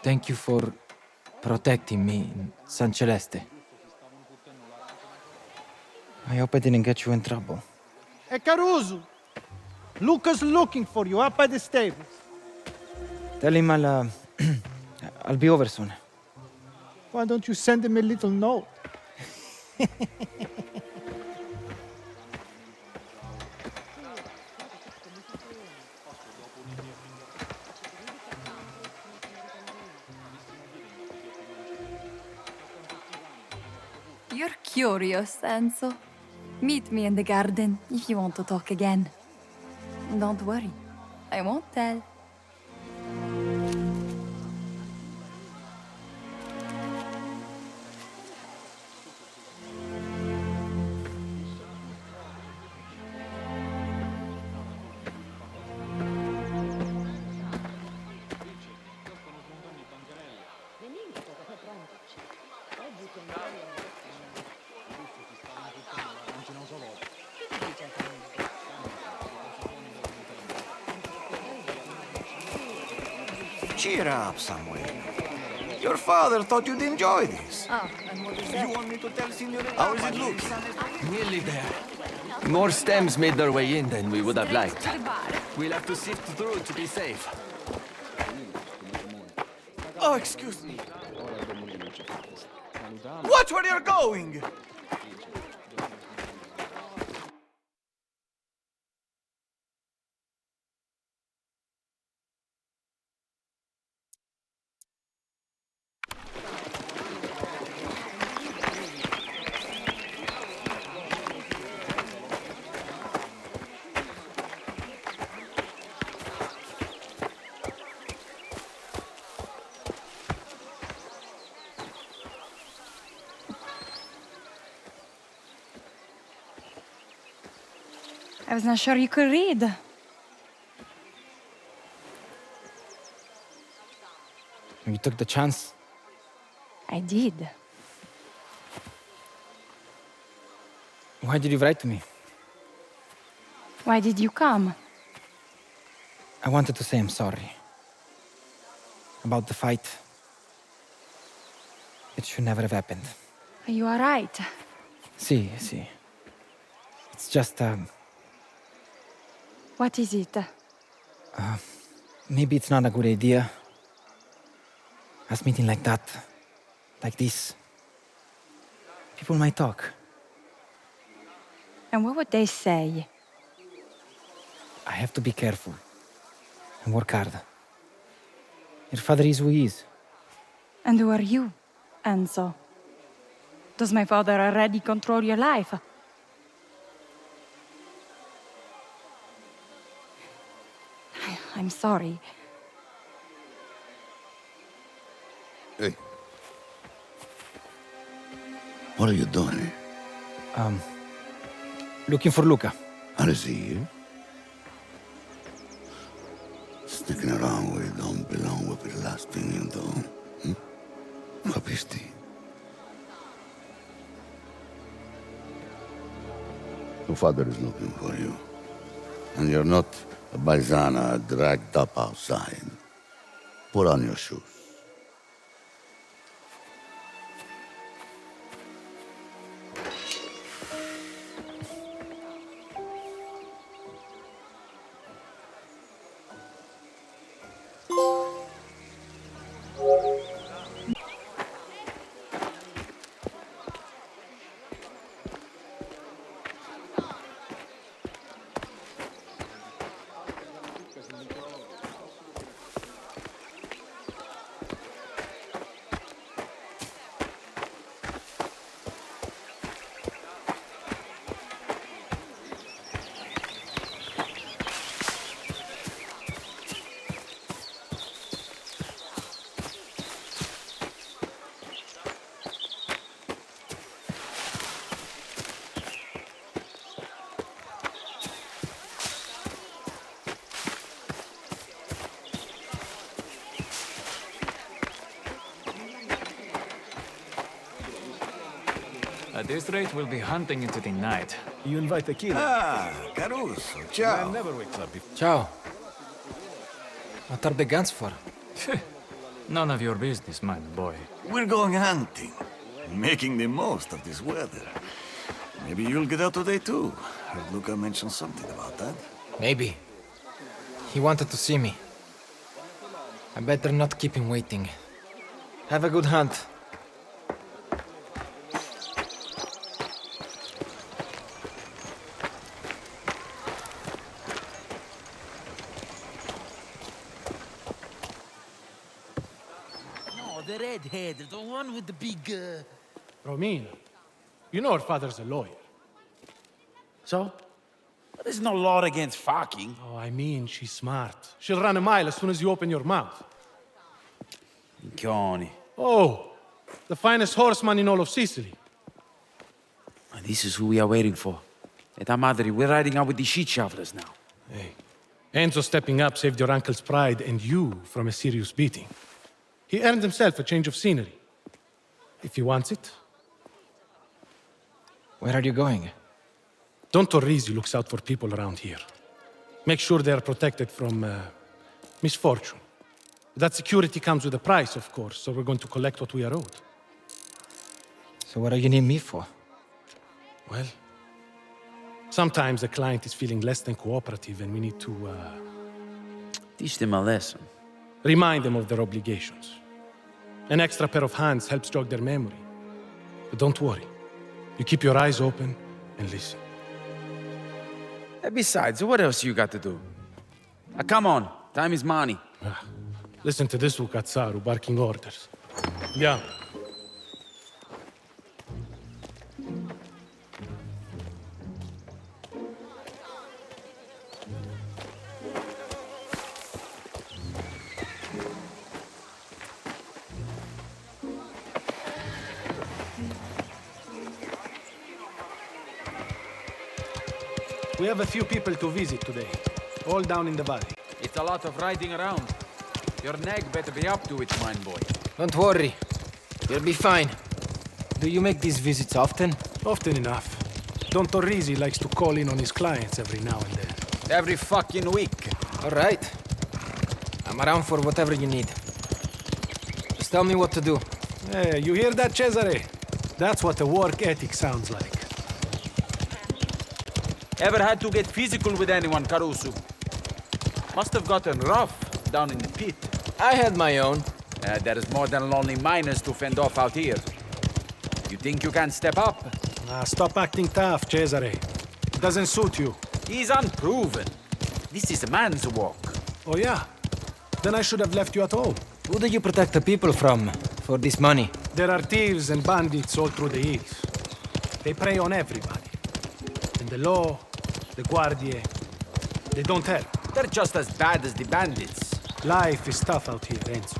Thank you for protecting me in San Celeste. I hope I didn't get you in trouble. Hey, Caruso! Luca's looking for you up by the stables. Tell him I'll be over soon. Why don't you send him a little note? You're curious, Enzo. Meet me in the garden if you want to talk again. Don't worry, I won't tell. Cheer up, Samuel. Your father thought you'd enjoy this. Oh, and what is that? You want me to tell Signorina? How is it looking? Nearly there. More stems made their way in than we would have liked. We'll have to sift through to be safe. Oh, excuse me. Watch where you're going! I was not sure you could read. You took the chance. I did. Why did you write to me? Why did you come? I wanted to say I'm sorry. About the fight. It should never have happened. You are right. See. It's just, What is it? maybe it's not a good idea. Us meeting like that. Like this. People might talk. And what would they say? I have to be careful. And work hard. Your father is who he is. And who are you, Enzo? Does my father already control your life? I'm sorry. Hey. What are you doing? Looking for Luca. How is he here? Sticking around where you don't belong will be the last thing you do. Capisti? Your father is looking for you. And you're not a paisana dragged up outside. Put on your shoes. At this rate, we'll be hunting into the night. You invite the killer. Ah, Caruso, ciao. Man never wakes up before. Ciao. What are the guns for? None of your business, my boy. We're going hunting, making the most of this weather. Maybe you'll get out today too. Heard Luca mention something about that. Maybe. He wanted to see me. I better not keep him waiting. Have a good hunt. No, the redhead, the one with the big, Romina, you know her father's a lawyer. So? There's no law against fucking. Oh, I mean, she's smart. She'll run a mile as soon as you open your mouth. Minchioni. Oh, the finest horseman in all of Sicily. This is who we are waiting for. Eta madre, we're riding out with the shit shovelers now. Hey, Enzo stepping up saved your uncle's pride and you from a serious beating. He earned himself a change of scenery. If he wants it. Where are you going? Don Torrisi looks out for people around here. Make sure they are protected from misfortune. That security comes with a price, of course, so we're going to collect what we are owed. So what do you need me for? Well, sometimes a client is feeling less than cooperative and we need to Teach them a lesson. remind them of their obligations. An extra pair of hands helps jog their memory. But don't worry. You keep your eyes open and listen. Besides, what else you got to do? Come on, time is money. Listen to this Ukatsaru barking orders. Yeah. We have a few people to visit today, all down in the valley. It's a lot of riding around. Your nag better be up to it, mine boy. Don't worry. You'll be fine. Do you make these visits often? Often enough. Don Torrisi likes to call in on his clients every now and then. Every fucking week. All right. I'm around for whatever you need. Just tell me what to do. Hey, you hear that, Cesare? That's what a work ethic sounds like. Ever had to get physical with anyone, Caruso? Must have gotten rough down in the pit. I had my own. There's more than lonely miners to fend off out here. You think you can step up? Stop acting tough, Cesare. It doesn't suit you. He's unproven. This is a man's work. Oh, yeah? Then I should have left you at home. Who do you protect the people from for this money? There are thieves and bandits all through the hills. They prey on everybody. And the law, the guardie, they don't help. They're just as bad as the bandits. Life is tough out here, Enzo.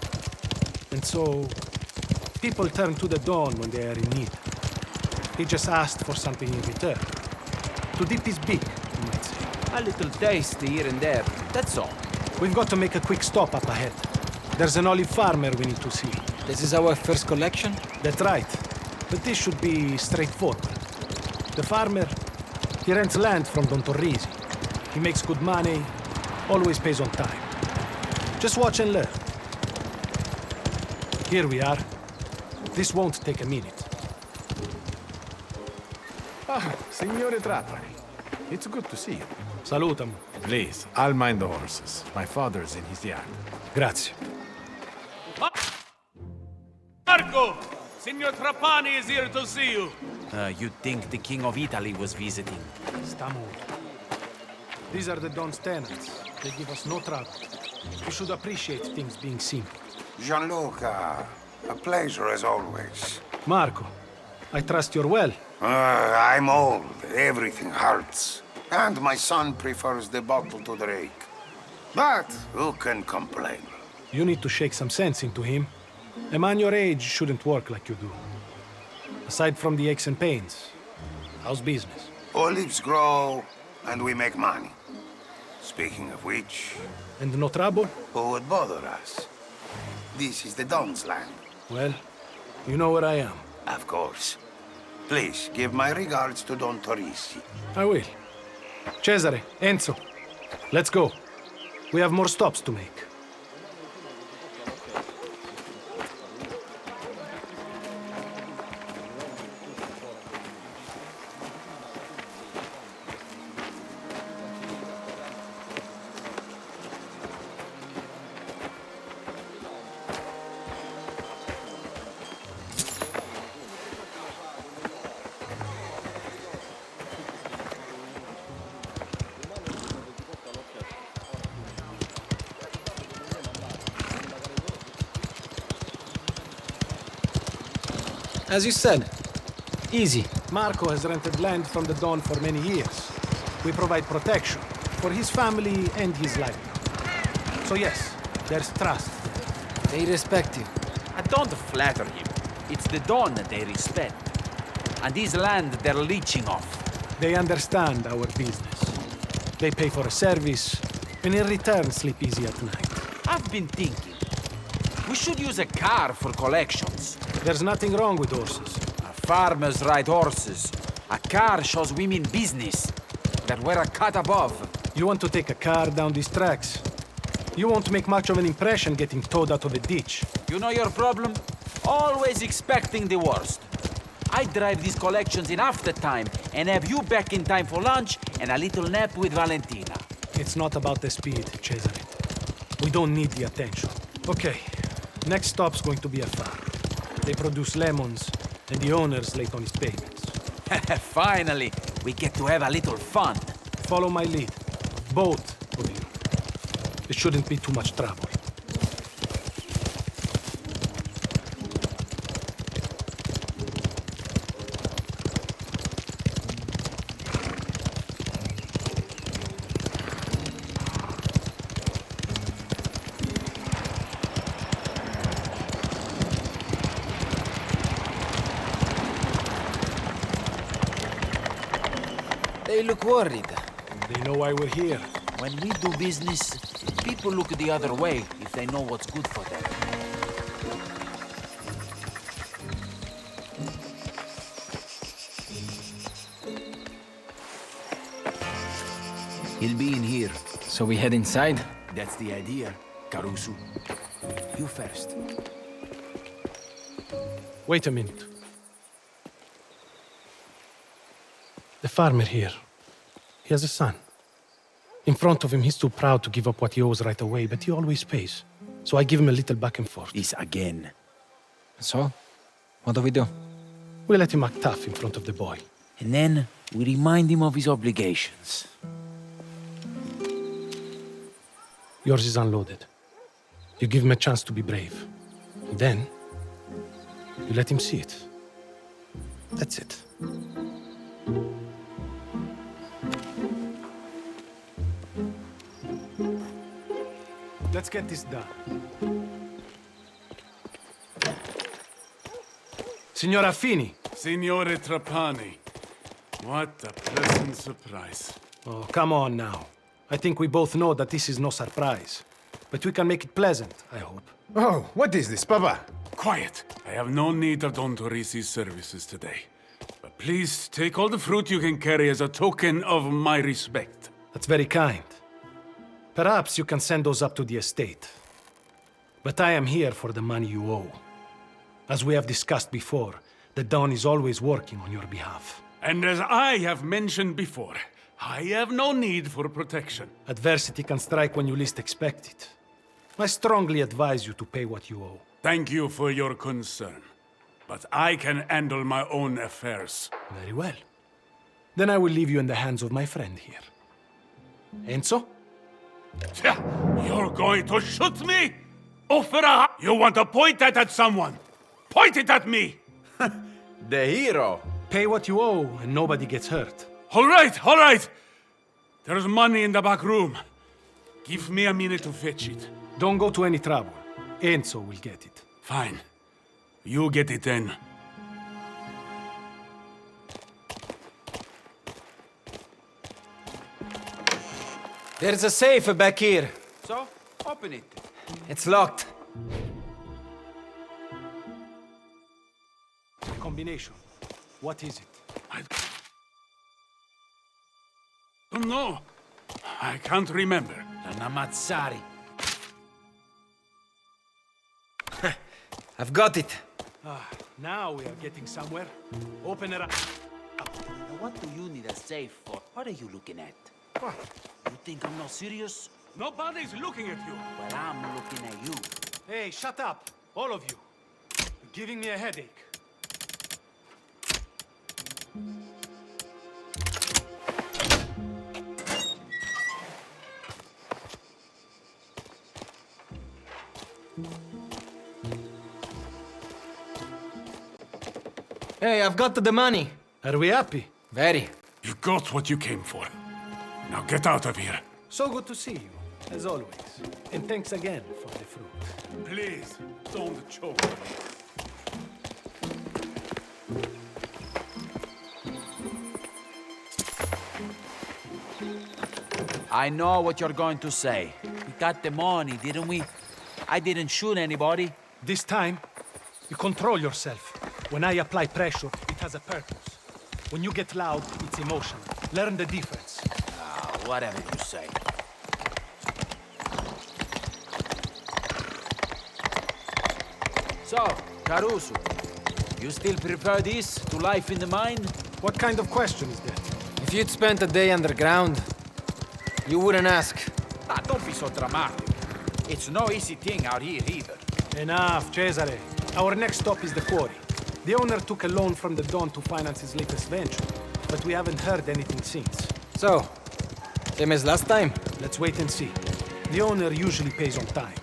And so, people turn to the Don when they are in need. He just asked for something in return. To dip his beak, you might say. A little taste here and there, that's all. We've got to make a quick stop up ahead. There's an olive farmer we need to see. This is our first collection? That's right. But this should be straightforward. The farmer, he rents land from Don Torrisi. He makes good money, always pays on time. Just watch and learn. Here we are. This won't take a minute. Signore Trapani. It's good to see you. Salutam. Please, I'll mind the horses. My father's in his yard. Grazie. Marco! Signor Trapani is here to see you. You'd think the King of Italy was visiting. Stamo. These are the Don's tenants. They give us no trouble. We should appreciate things being simple. Gianluca, a pleasure as always. Marco, I trust you're well. I'm old. Everything hurts. And my son prefers the bottle to the rake. But who can complain? You need to shake some sense into him. A man your age shouldn't work like you do. Aside from the aches and pains, how's business? Olives grow, and we make money. Speaking of which... And no trouble? Who would bother us? This is the Don's land. Well, you know where I am. Of course. Please, give my regards to Don Torrisi. I will. Cesare, Enzo, let's go. We have more stops to make. As you said, easy. Marco has rented land from the Don for many years. We provide protection for his family and his livelihood. So yes, there's trust. They respect you. I don't flatter him. It's the Don that they respect. And this land they're leeching off. They understand our business. They pay for a service, and in return sleep easy at night. I've been thinking. We should use a car for collections. There's nothing wrong with horses. Farmers ride horses. A car shows women business. That we're a cut above. You want to take a car down these tracks? You won't make much of an impression getting towed out of a ditch. You know your problem? Always expecting the worst. I drive these collections in half the time and have you back in time for lunch and a little nap with Valentina. It's not about the speed, Cesare. We don't need the attention. Okay, next stop's going to be a farm. They produce lemons, and the owner's late on his payments. Finally, we get to have a little fun. Follow my lead. Both of you. It shouldn't be too much trouble. They look worried. They know why we're here. When we do business, people look the other way if they know what's good for them. He'll be in here. So we head inside? That's the idea, Caruso. You first. Wait a minute. The farmer here. He has a son. In front of him, he's too proud to give up what he owes right away, but he always pays. So I give him a little back and forth. This again. So? What do we do? We let him act tough in front of the boy. And then we remind him of his obligations. Yours is unloaded. You give him a chance to be brave. And then, you let him see it. That's it. Let's get this done. Signora Fini. Signore Trapani. What a pleasant surprise. Oh, come on now. I think we both know that this is no surprise. But we can make it pleasant, I hope. Oh, what is this, Papa? Quiet. I have no need of Don Torrisi's services today. But please take all the fruit you can carry as a token of my respect. That's very kind. Perhaps you can send those up to the estate. But I am here for the money you owe. As we have discussed before, the Don is always working on your behalf. And as I have mentioned before, I have no need for protection. Adversity can strike when you least expect it. I strongly advise you to pay what you owe. Thank you for your concern. But I can handle my own affairs. Very well. Then I will leave you in the hands of my friend here. Enzo? You're going to shoot me? Opera! You want to point that at someone? Point it at me! The hero! Pay what you owe and nobody gets hurt. All right! There's money in the back room. Give me a minute to fetch it. Don't go to any trouble. Enzo will get it. Fine. You get it then. There's a safe back here. So, open it. It's locked. Combination. What is it? I don't know. I can't remember. Namazzari. I've got it. Now we are getting somewhere. Open it up. Now what do you need a safe for? What are you looking at? You think I'm not serious? Nobody's looking at you. Well, I'm looking at you. Hey, shut up. All of you. You're giving me a headache. Hey, I've got the money. Are we happy? Very. You got what you came for. Now get out of here. So good to see you, as always. And thanks again for the fruit. Please, don't choke. I know what you're going to say. We got the money, didn't we? I didn't shoot anybody. This time, you control yourself. When I apply pressure, it has a purpose. When you get loud, it's emotional. Learn the difference. Whatever you say. So, Caruso, you still prefer this to life in the mine? What kind of question is that? If you'd spent a day underground, you wouldn't ask. Don't be so dramatic. It's no easy thing out here either. Enough, Cesare. Our next stop is the quarry. The owner took a loan from the Don to finance his latest venture, but we haven't heard anything since. So, same as last time? Let's wait and see. The owner usually pays on time.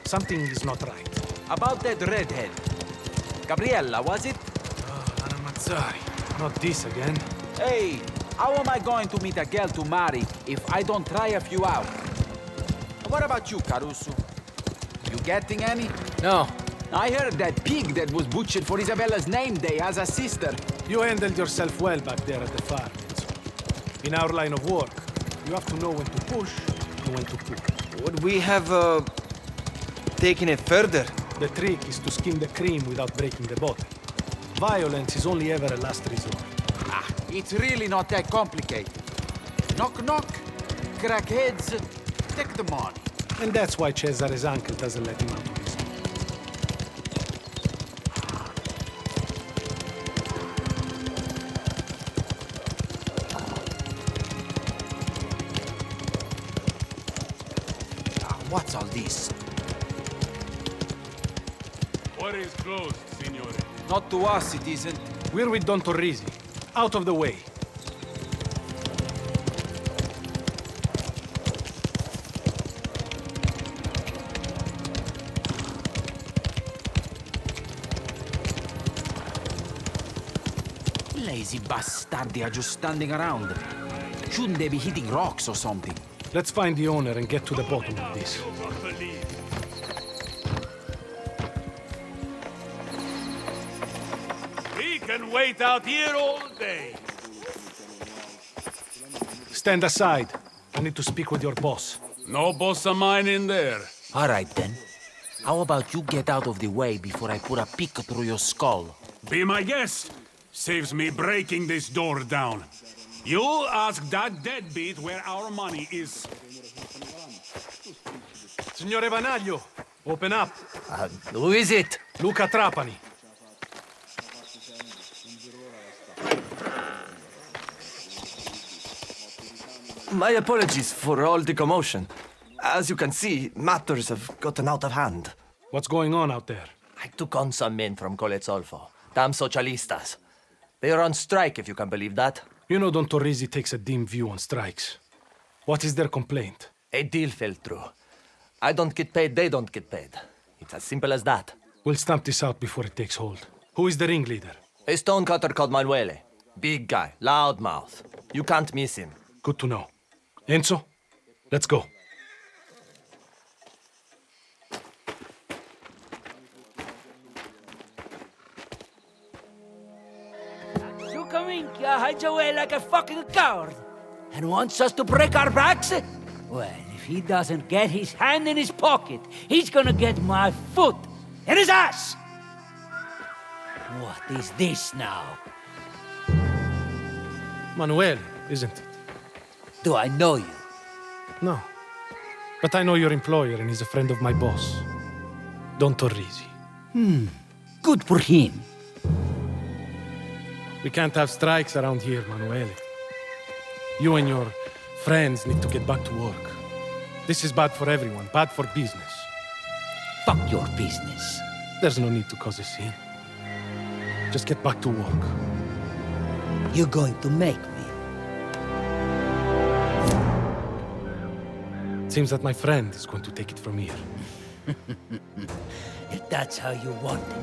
Something is not right. About that redhead. Gabriella, was it? Oh, Anna Mazzari. Not this again. Hey, how am I going to meet a girl to marry if I don't try a few out? What about you, Caruso? You getting any? No. I heard that pig that was butchered for Isabella's name day has a sister. You handled yourself well back there at the farm. In our line of work, you have to know when to push and when to pull. Would we have, taken it further? The trick is to skim the cream without breaking the bottle. Violence is only ever a last resort. It's really not that complicated. Knock, knock, crack heads, take the money. And that's why Cesare's uncle doesn't let him out of his. What's all this? Quarry is closed, signore. Not to us, it isn't. We're with Don Torrisi. Out of the way. Lazy bastard, they are just standing around. Shouldn't they be hitting rocks or something? Let's find the owner and get to the bottom of this. We can wait out here all day. Stand aside. I need to speak with your boss. No boss of mine in there. All right, then. How about you get out of the way before I put a pick through your skull? Be my guest. Saves me breaking this door down. You ask that deadbeat where our money is. Signore Vanaglio, open up. Who is it? Luca Trapani. My apologies for all the commotion. As you can see, matters have gotten out of hand. What's going on out there? I took on some men from Sulfur. Damn socialistas. They are on strike, if you can believe that. You know Don Torrisi takes a dim view on strikes. What is their complaint? A deal fell through. I don't get paid, they don't get paid. It's as simple as that. We'll stamp this out before it takes hold. Who is the ringleader? A stonecutter called Manuele. Big guy, loud mouth. You can't miss him. Good to know. Enzo, let's go. Minchia hides away like a fucking coward and wants us to break our backs? Well, if he doesn't get his hand in his pocket, he's gonna get my foot in his ass! What is this now? Manuel, isn't it? Do I know you? No. But I know your employer and he's a friend of my boss, Don Torrisi. Good for him. We can't have strikes around here, Manuele. You and your friends need to get back to work. This is bad for everyone, bad for business. Fuck your business. There's no need to cause a scene. Just get back to work. You're going to make me. It seems that my friend is going to take it from here. If that's how you want it.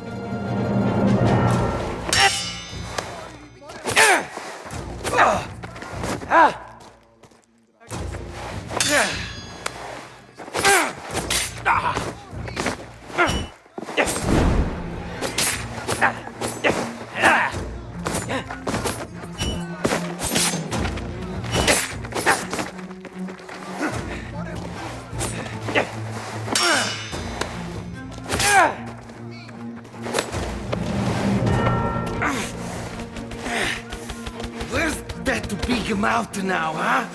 Where's that big mouth now, huh?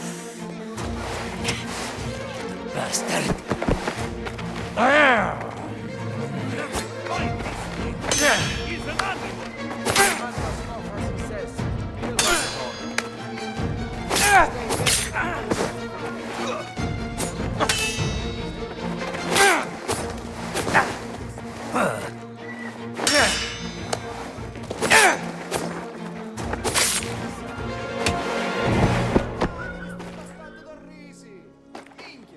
Bastard.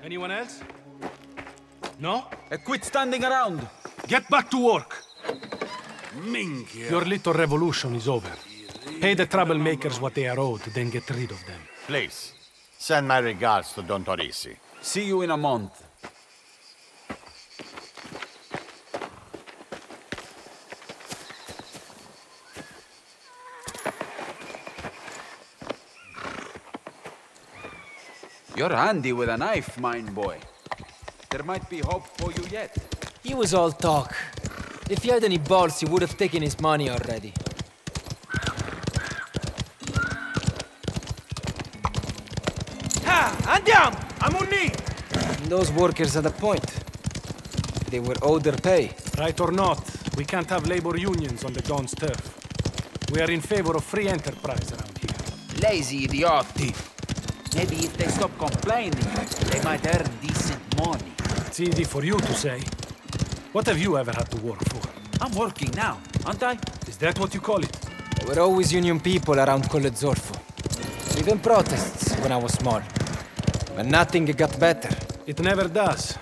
Anyone else? No? Quit standing around. Get back to work. Minchia. Your little revolution is over. Pay the troublemakers what they are owed, then get rid of them. Please, send my regards to Don Torrisi. See you in a month. You're handy with a knife, mine boy. There might be hope for you yet. He was all talk. If he had any balls, he would have taken his money already. Ha! Andiamo! Ammunni! Those workers had a point. They were owed their pay. Right or not, we can't have labor unions on the Don's turf. We are in favor of free enterprise around here. Lazy idioti. Maybe if they stop complaining, they might earn decent money. It's easy for you to say. What have you ever had to work for? I'm working now, aren't I? Is that what you call it? There were always union people around Colle Zorfo. Even protests when I was small. But nothing got better. It never does.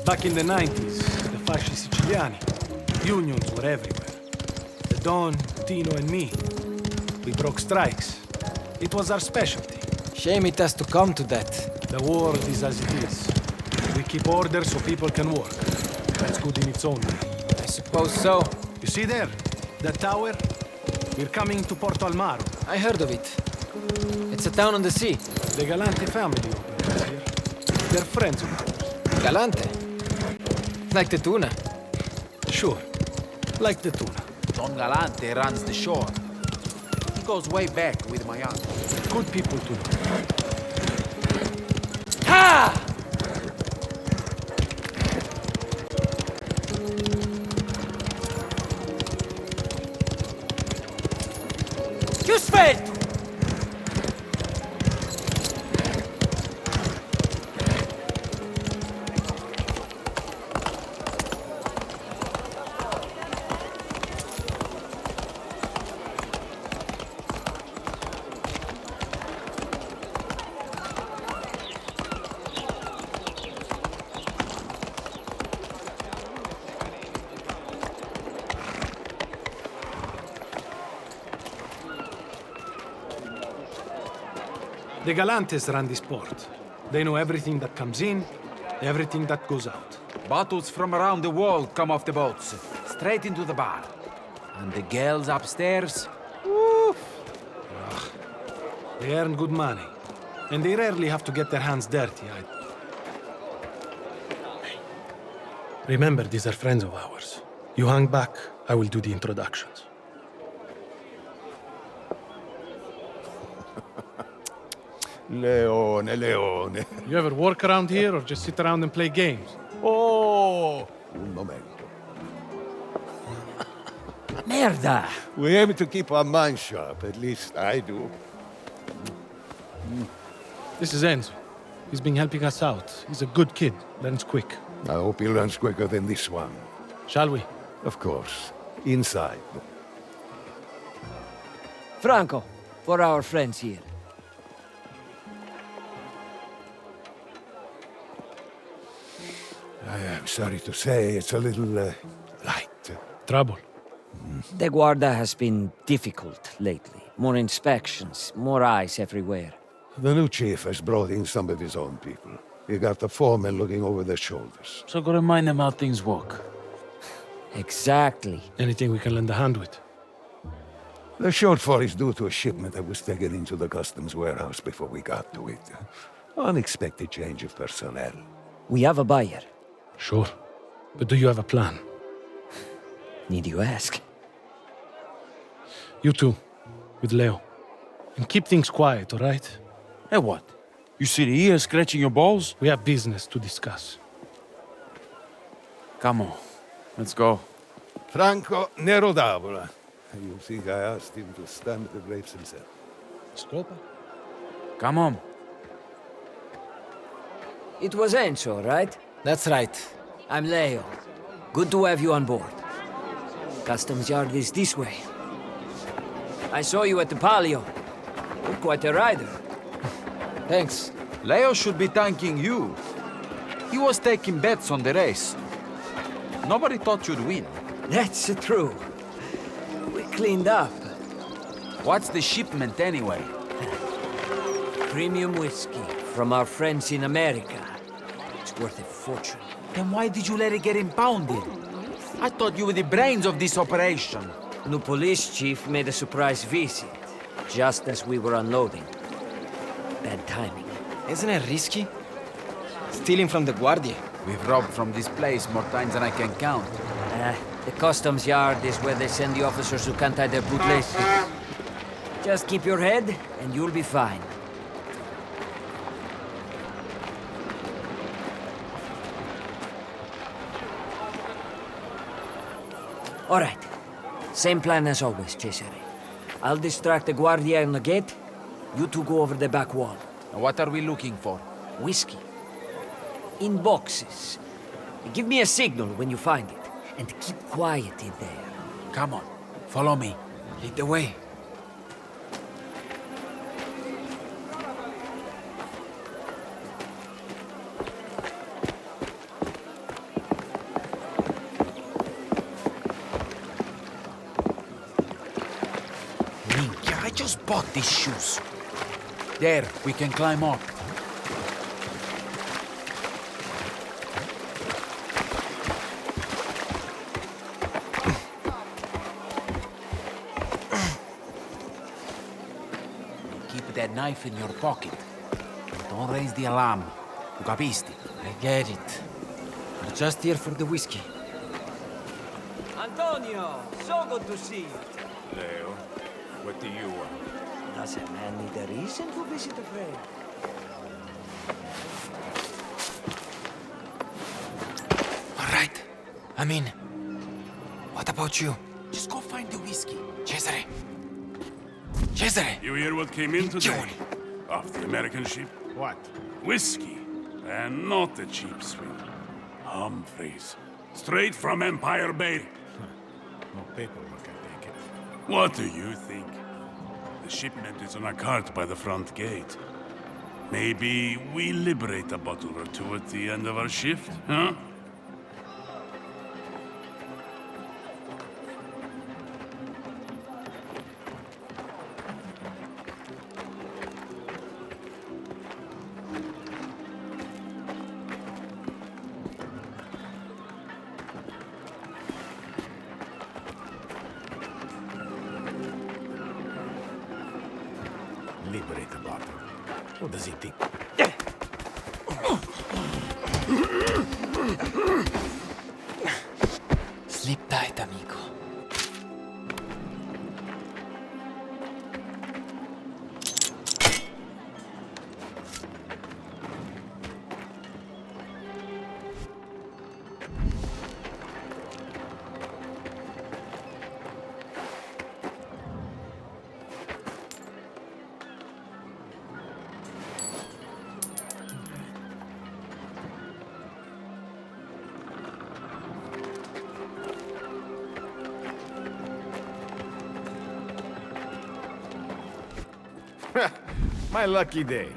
Back in the 90s, the fasci Siciliani, unions were everywhere. The Don, Tino and me, we broke strikes. It was our specialty. Shame it has to come to that. The world is as it is. We keep order so people can work. That's good in its own way. I suppose so. You see there? That tower? We're coming to Porto Almaro. I heard of it. It's a town on the sea. The Galante family operates here. They're friends of ours. Galante? Like the tuna? Sure. Like the tuna. Don Galante runs the shore. He goes way back with my uncle. Good people too. Ha! Chius svelto! The Galantes run this port. They know everything that comes in, everything that goes out. Bottles from around the world come off the boats, straight into the bar. And the girls upstairs, woof. They earn good money, and they rarely have to get their hands dirty either. Remember, these are friends of ours. You hang back, I will do the introductions. Leone, Leone. You ever work around here or just sit around and play games? Oh, un momento. Merda! We aim to keep our minds sharp, at least I do. This is Enzo. He's been helping us out. He's a good kid, learns quick. I hope he learns quicker than this one. Shall we? Of course. Inside. Franco, for our friends here. I am sorry to say it's a little light. Trouble. The Guarda has been difficult lately. More inspections, more eyes everywhere. The new chief has brought in some of his own people. He got the foremen looking over their shoulders. So go remind them how things work. Exactly. Anything we can lend a hand with? The shortfall is due to a shipment that was taken into the customs warehouse before we got to it. Unexpected change of personnel. We have a buyer. Sure. But do you have a plan? Need you ask? You two, with Leo. And keep things quiet, all right? Hey, what? You sit here scratching your balls? We have business to discuss. Come on, let's go. Franco Nero d'Avola. You think I asked him to stamp the grapes himself? Scopa? Come on. It was Enzo, right? That's right. I'm Leo. Good to have you on board. Customs yard is this way. I saw you at the Palio. You're quite a rider. Thanks. Leo should be thanking you. He was taking bets on the race. Nobody thought you'd win. That's true. We cleaned up. What's the shipment anyway? Premium whiskey from our friends in America. It's worth a fortune. Then why did you let it get impounded? I thought you were the brains of this operation. New police chief made a surprise visit, just as we were unloading. Bad timing. Isn't it risky? Stealing from the Guardia. We've robbed from this place more times than I can count. The customs yard is where they send the officers who can't tie their bootlaces. Just keep your head, and you'll be fine. All right. Same plan as always, Cesare. I'll distract the Guardia on the gate. You two go over the back wall. What are we looking for? Whiskey. In boxes. Give me a signal when you find it. And keep quiet in there. Come on, follow me. Lead the way. Minchia, I just bought these shoes. There, we can climb up. That knife in your pocket. Don't raise the alarm. You capisti? I get it. We're just here for the whiskey. Antonio, so good to see you. Leo, what do you want? Does a man need a reason to visit a friend? All right. I'm in. What about you? Just go find the whiskey. Cesare. Cesare! You hear what came in today? Off the American ship? What? Whiskey. And not a cheap swill. Humphreys. Straight from Empire Bay. No paperwork, I take it. What do you think? The shipment is on a cart by the front gate. Maybe we liberate a bottle or two at the end of our shift, huh? Liberate the bottle. What does he think? Sleep tight, amigo. My lucky day.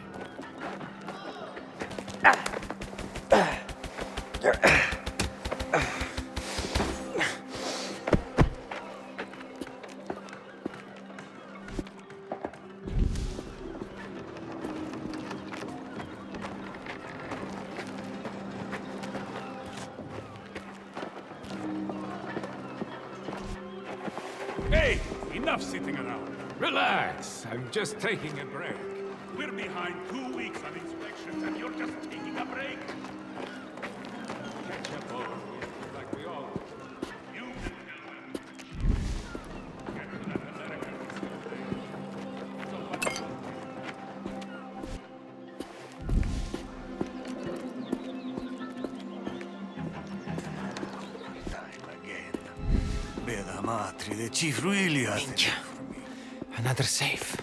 enough sitting around. Relax. I'm just taking a break. We're behind 2 weeks on inspections and you're just taking a break? Catch up over with, like we all do. You can tell them. Get to that American Time again. Bella matri, the chief really has to Minchia. Another safe.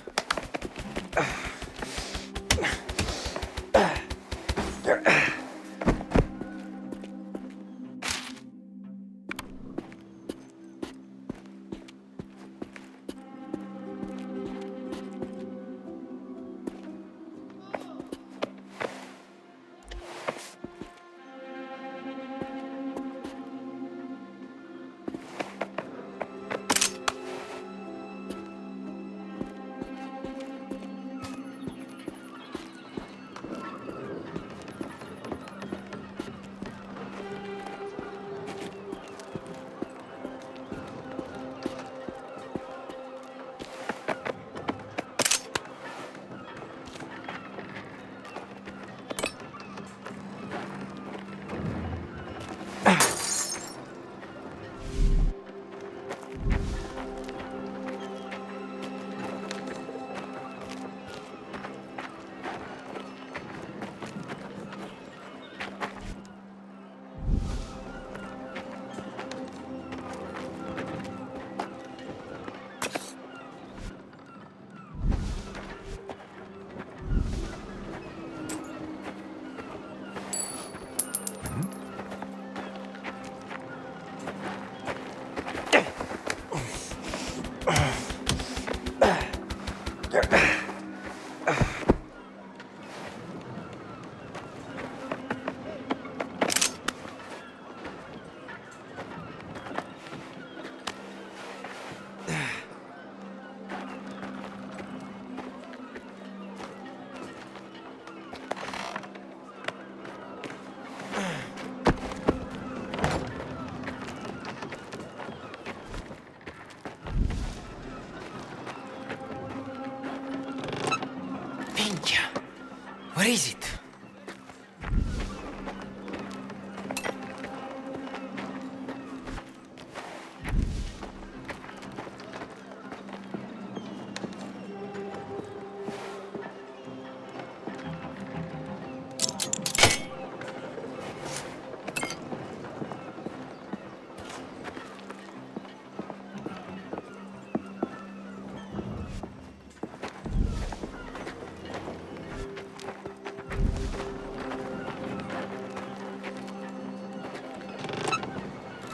Where is it?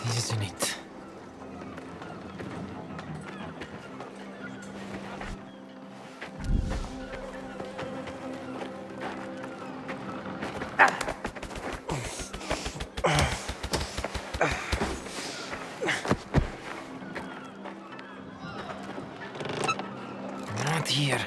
This isn't it. Not here.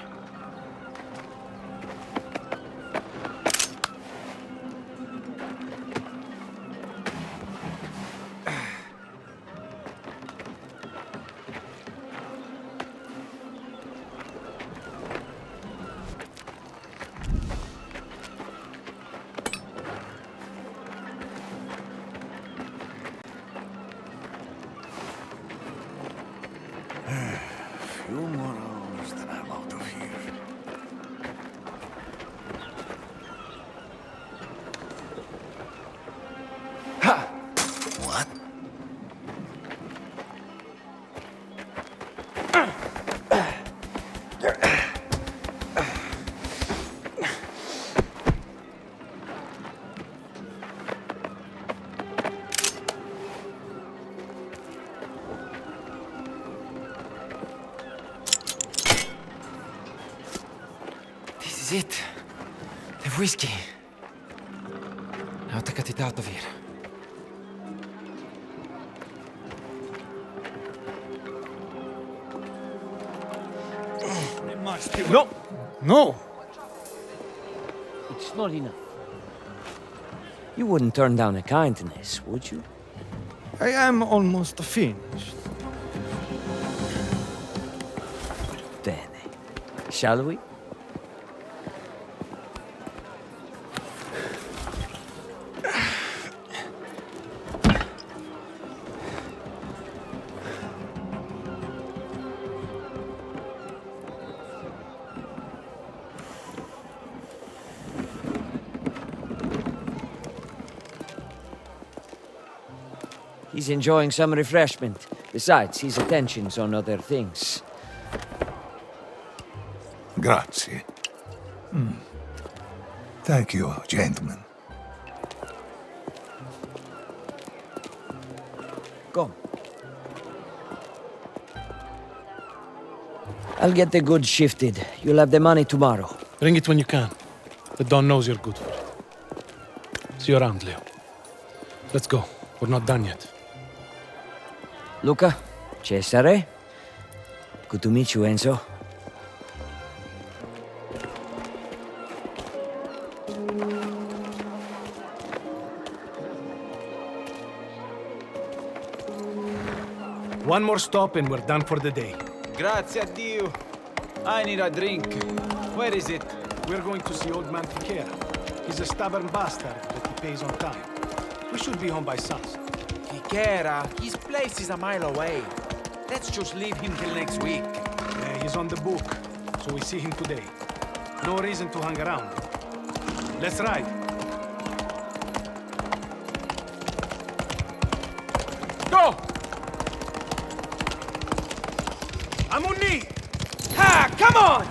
Few more hours, then I'm out of here. Ha! What? This is it. The whiskey. Now to get it out of here. No! No! It's not enough. You wouldn't turn down a kindness, would you? I am almost finished. Shall we? He's enjoying some refreshment. Besides, his attention's on other things. Grazie. Thank you, gentlemen. Come. I'll get the goods shifted. You'll have the money tomorrow. Bring it when you can. But Don knows you're good for it. See you around, Leo. Let's go. We're not done yet. Luca, Cesare. Good to meet you, Enzo. One more stop and we're done for the day. Grazie a Dio. I need a drink. Where is it? We're going to see old man Fichera. He's a stubborn bastard, but he pays on time. We should be home by sunset. Fichera, his place is a mile away. Let's just leave him till next week. Yeah, he's on the book, so we see him today. No reason to hang around. Let's ride. Go! I'm on knee! Ha! Come on!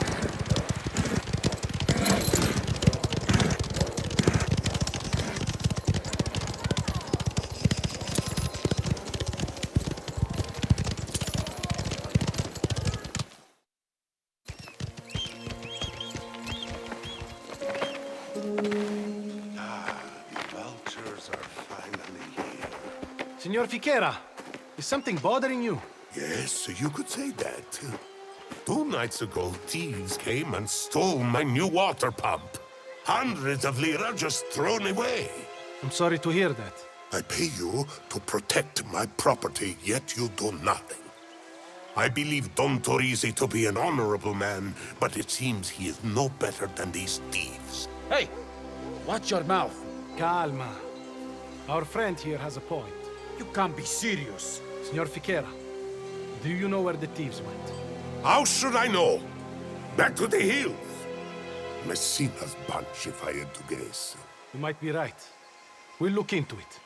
Signor Fichera, is something bothering you? Yes, you could say that. 2 nights ago, thieves came and stole my new water pump. Hundreds of lira just thrown away. I'm sorry to hear that. I pay you to protect my property, yet you do nothing. I believe Don Torrisi to be an honorable man, but it seems he is no better than these thieves. Hey! Watch your mouth. Calma. Our friend here has a point. You can't be serious. Signor Fichera, do you know where the thieves went? How should I know? Back to the hills. Messina's bunch, if I had to guess. You might be right. We'll look into it.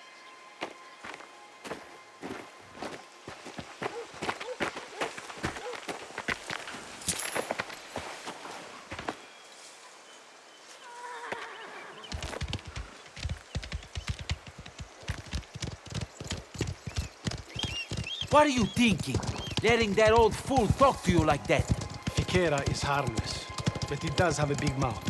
What are you thinking? Letting that old fool talk to you like that? Fichera is harmless, but he does have a big mouth.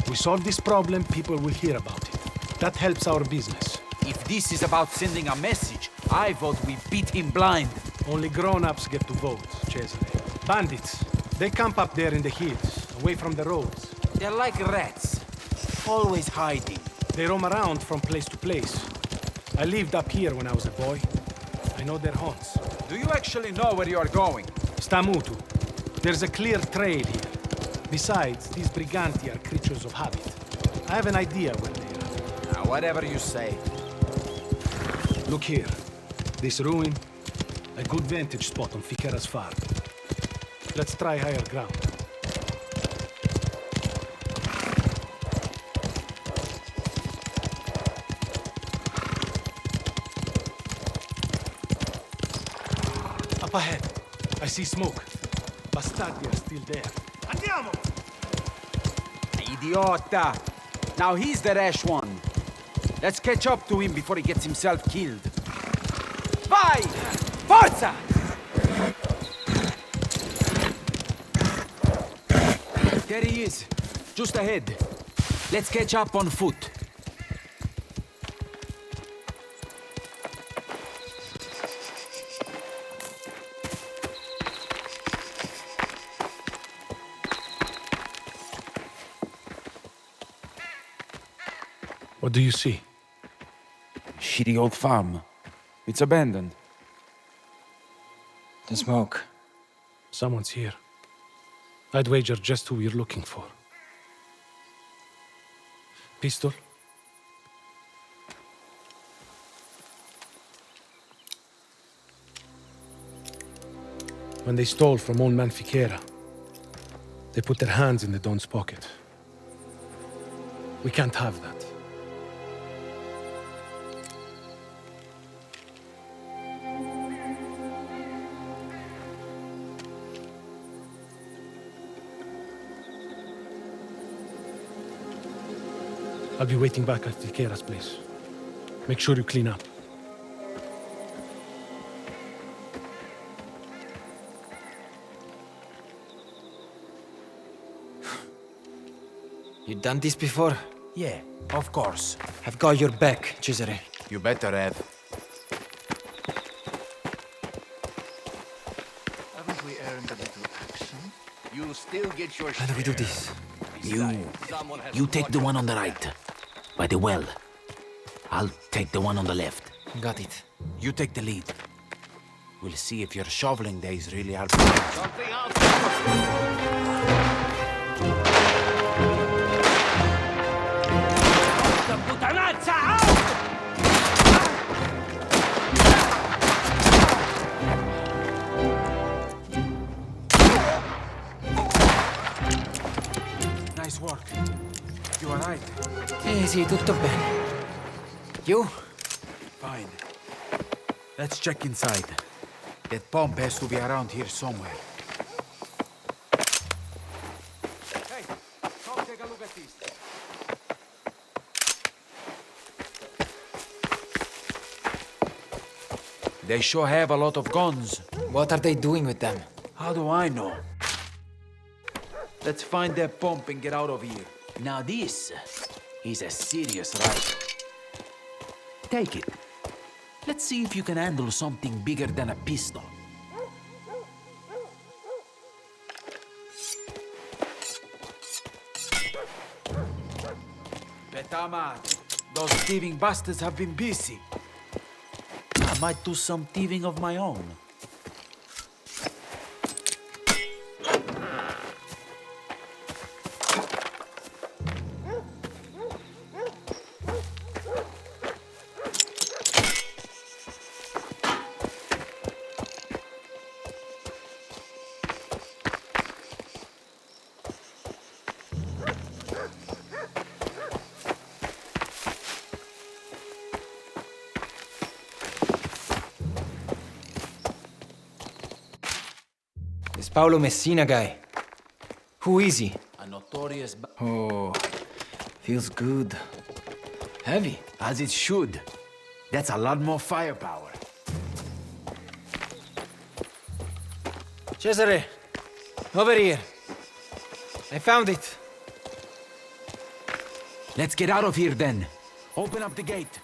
We solve this problem, people will hear about it. That helps our business. If this is about sending a message, I vote we beat him blind. Only grown-ups get to vote, Cesare. Bandits, they camp up there in the hills, away from the roads. They're like rats, always hiding. They roam around from place to place. I lived up here when I was a boy. I know their haunts. Do you actually know where you are going? Stamutu. There's a clear trail here. Besides, these briganti are creatures of habit. I have an idea where they are. Whatever you say. Look here. This ruin, a good vantage spot on Fichera's farm. Let's try higher ground. Up ahead. I see smoke. Bastardi are still there. Andiamo! Idiota! Now he's the rash one. Let's catch up to him before he gets himself killed. Vai! Forza! There he is. Just ahead. Let's catch up on foot. What do you see? Shitty old farm. It's abandoned. The smoke. Someone's here. I'd wager just who you're looking for. Pistol? When they stole from old man Fichera, they put their hands in the Don's pocket. We can't have that. I'll be waiting back at Fichera's place. Make sure you clean up. You done this before? Yeah, of course. I've got your back, Cesare. You better have. Haven't we earned a little action? You'll still get your How do we do this? You take the one on the right, by the well. I'll take the one on the left. Got it. You take the lead. We'll see if your shoveling days really are... Something else. Nice work. You all right? Sì, tutto bene. You? Fine. Let's check inside. That pump has to be around here somewhere. Hey, come take a look at this. They sure have a lot of guns. What are they doing with them? How do I know? Let's find that pump and get out of here. Now this is a serious rifle. Take it. Let's see if you can handle something bigger than a pistol. Petamate, those thieving bastards have been busy. I might do some thieving of my own. This Paolo Messina guy. Who is he? A notorious... Oh, feels good. Heavy. As it should. That's a lot more firepower. Cesare, over here. I found it. Let's get out of here then. Open up the gate.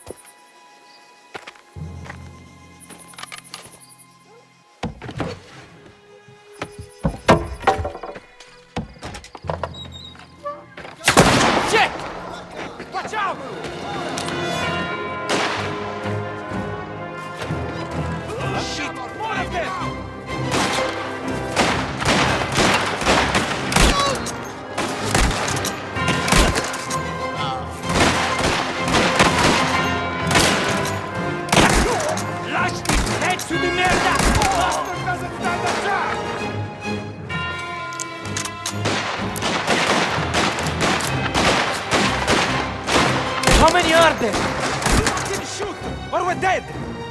How many are there? Fucking shoot, or we're dead!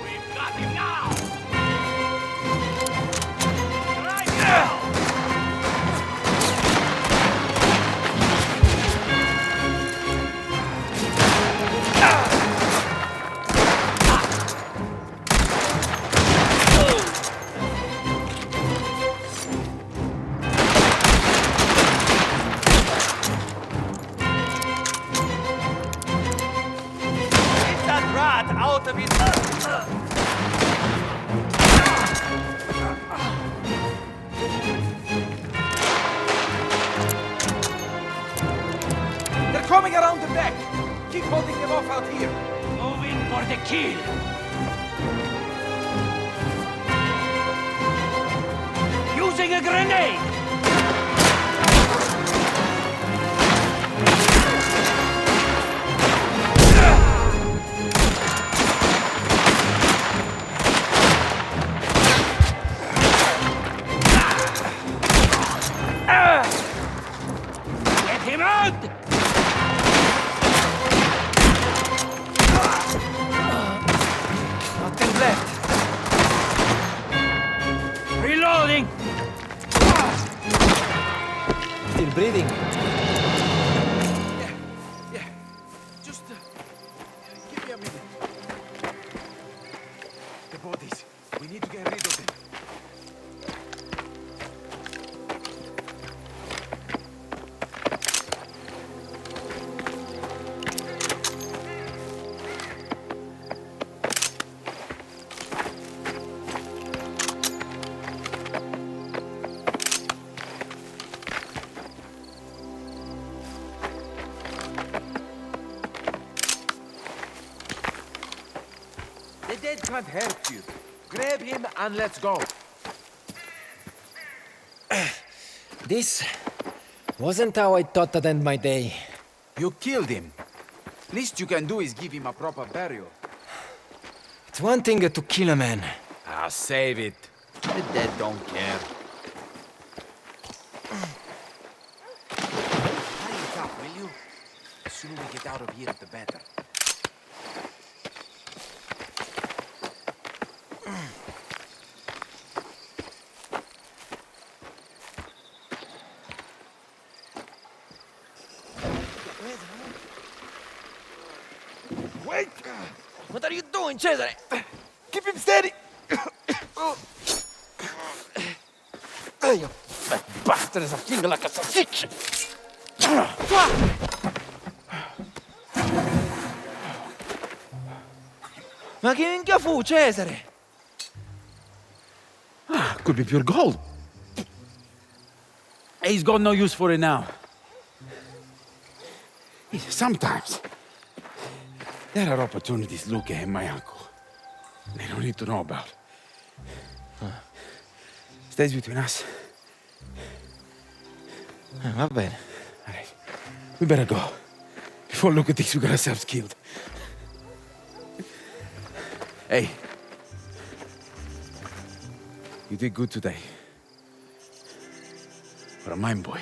We've got him now! Right now! Out of his... They're coming around the back! Keep holding them off out here! Move in for the kill! Using a grenade! around! Nothing left. Reloading! Still breathing. Yeah. Just give me a minute. The bodies. We need to get rid of them. The dead can't help you. Grab him and let's go. This wasn't how I thought I'd end my day. You killed him. Least you can do is give him a proper burial. It's one thing to kill a man. Ah, save it. The dead don't care. Hurry it up, will you? The sooner we get out of here, the better. Wait! What are you doing, Cesare? Keep him steady! You fat bastard is a thing like a sausage! Ma che minchia fu, Cesare? Could be pure gold. He's got no use for it now. Sometimes there are opportunities Luca and my uncle they don't need to know about. Stays between us. Va bene. All right. We better go before Luca thinks we got ourselves killed. Hey. You did good today. For a mine boy.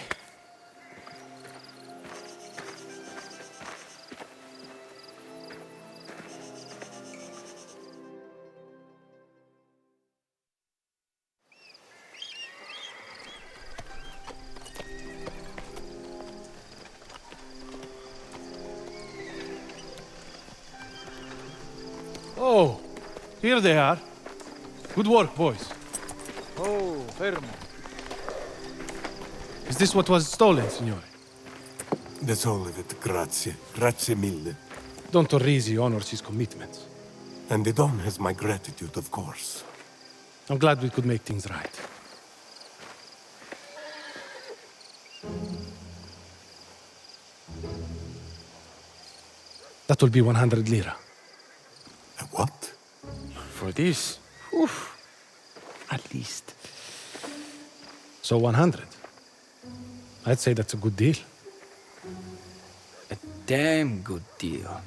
Oh, here they are. Good work, boys. Oh, fermo. Is this what was stolen, signore? That's all of it, grazie. Grazie mille. Don Torrisi honors his commitments. And the Don has my gratitude, of course. I'm glad we could make things right. That will be 100 lira. What? For this? Oof. At least. So 100. I'd say that's a good deal. A damn good deal.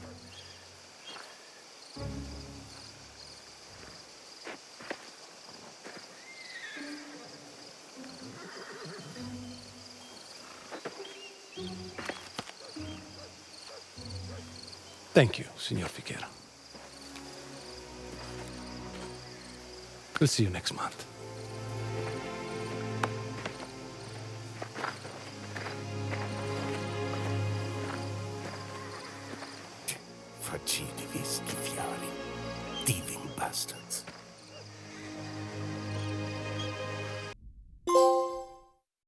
Thank you, Signor Fichera. We'll see you next month. Facidivi schifiari, thieving bastards.